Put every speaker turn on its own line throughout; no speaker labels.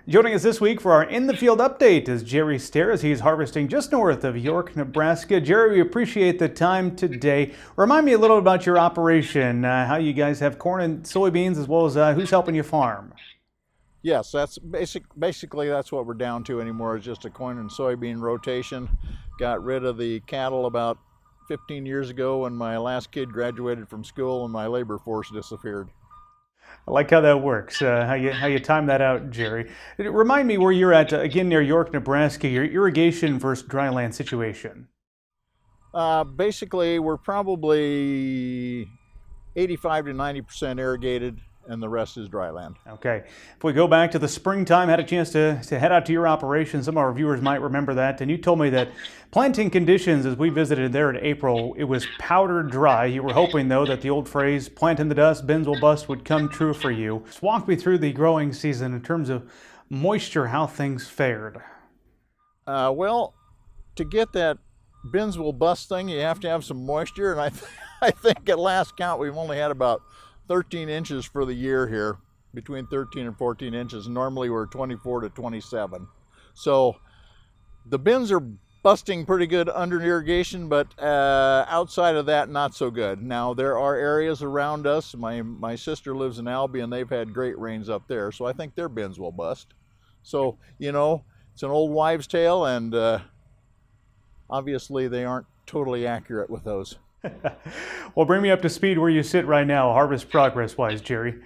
Joining us this week for our In the Field update is Jerry Stahr as he's harvesting just north of York, Nebraska. Jerry, we appreciate the time today. Remind me a little about your operation, how you guys have corn and soybeans, as well as who's helping you farm.
Yes, that's basically that's what we're down to anymore, is just a corn and soybean rotation. Got rid of the cattle about 15 years ago when my last kid graduated from school and my labor force disappeared.
I like how that works, how you time that out, Jerry. Remind me where you're at, again, near York, Nebraska, your irrigation versus dryland situation.
Basically, we're probably 85 to 90% irrigated, and the rest is dry land.
Okay. If we go back to the springtime, had a chance to head out to your operation. Some of our viewers might remember that. And you told me that planting conditions, as we visited there in April, it was powder dry. You were hoping, though, that the old phrase, plant in the dust, bins will bust, would come true for you. Just walk me through the growing season in terms of moisture, how things fared.
Well, to get that bins will bust thing, you have to have some moisture. And I think at last count, we've only had about 13 inches for the year here, between 13 and 14 inches. Normally we're 24 to 27. So the bins are busting pretty good under irrigation, but outside of that, not so good. Now there are areas around us. My sister lives in Albion. They've had great rains up there, so I think their bins will bust. So, you know, it's an old wives' tale, and obviously they aren't totally accurate with those.
Well, bring me up to speed where you sit right now, harvest progress-wise, Jerry.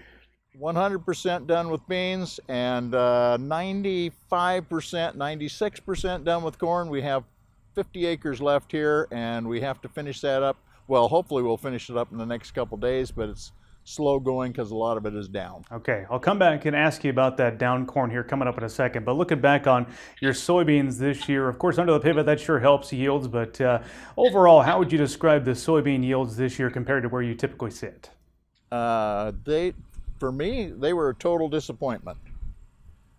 100% done with beans, and 95%, 96% done with corn. We have 50 acres left here, and we have to finish that up. Well, hopefully we'll finish it up in the next couple days, but it's slow going because a lot of it is down.
Okay, I'll come back and ask you about that down corn here coming up in a second. But looking back on your soybeans this year, of course, under the pivot, that sure helps yields. But overall, how would you describe the soybean yields this year compared to where you typically sit?
For me, they were a total disappointment.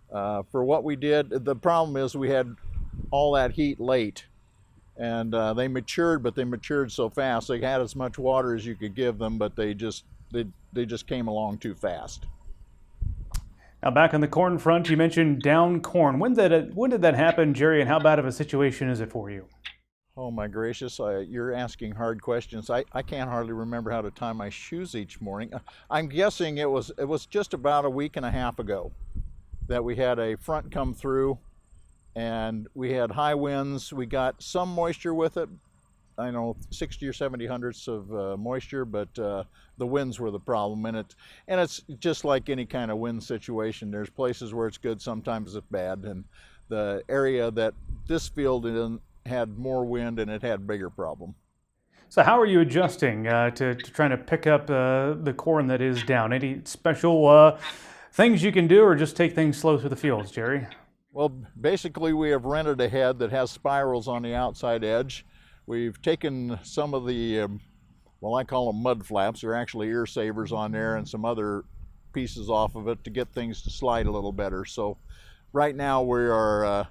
For what we did, the problem is we had all that heat late. And they matured, but they matured so fast. They had as much water as you could give them, but they just came along too fast.
Now, back on the corn front, you mentioned down corn. When did that happen, Jerry, and how bad of a situation is it for you?
Oh my gracious, you're asking hard questions. I can't hardly remember how to tie my shoes each morning. I'm guessing it was just about a week and a half ago that we had a front come through, and we had high winds. We got some moisture with it. I know 60 or 70 hundredths of moisture, but the winds were the problem. And it's just like any kind of wind situation. There's places where it's good, sometimes it's bad. And the area that this field in had more wind, and it had bigger problem.
So how are you adjusting to trying to pick up the corn that is down? Any special things you can do, or just take things slow through the fields, Jerry?
Well, basically we have rented a head that has spirals on the outside edge. We've taken some of the, well, I call them mud flaps. They're actually ear savers on there, and some other pieces off of it to get things to slide a little better. So right now we are,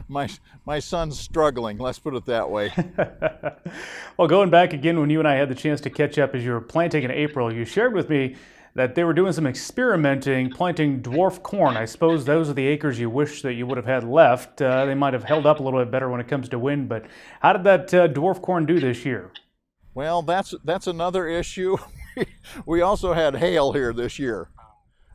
my son's struggling, let's put it that way.
Well, going back again, when you and I had the chance to catch up as you were planting in April, you shared with me that they were doing some experimenting, planting dwarf corn. I suppose those are the acres you wish that you would have had left. They might have held up a little bit better when it comes to wind, but how did that dwarf corn do this year?
Well, that's another issue. We also had hail here this year,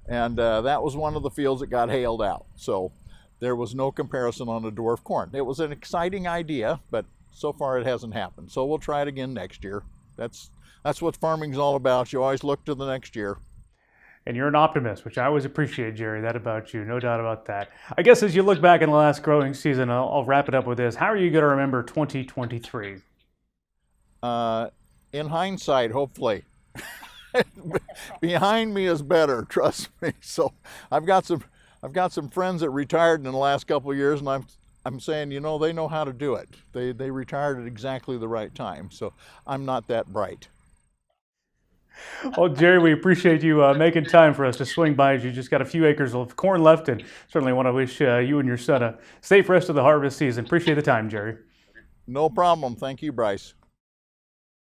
and that was one of the fields that got hailed out. So there was no comparison on the dwarf corn. It was an exciting idea, but so far it hasn't happened. So we'll try it again next year. That's what farming's all about. You always look to the next year.
And you're an optimist, which I always appreciate, Jerry. That about you, no doubt about that. I guess as you look back in the last growing season, I'll wrap it up with this. How are you going to remember 2023?
In hindsight, hopefully. Behind me is better, trust me. So I've got some friends that retired in the last couple of years, and I'm saying, you know, they know how to do it. They retired at exactly the right time. So I'm not that bright.
Well, Jerry, we appreciate you making time for us to swing by. You just got a few acres of corn left, and certainly want to wish you and your son a safe rest of the harvest season. Appreciate the time, Jerry.
No problem. Thank you, Bryce.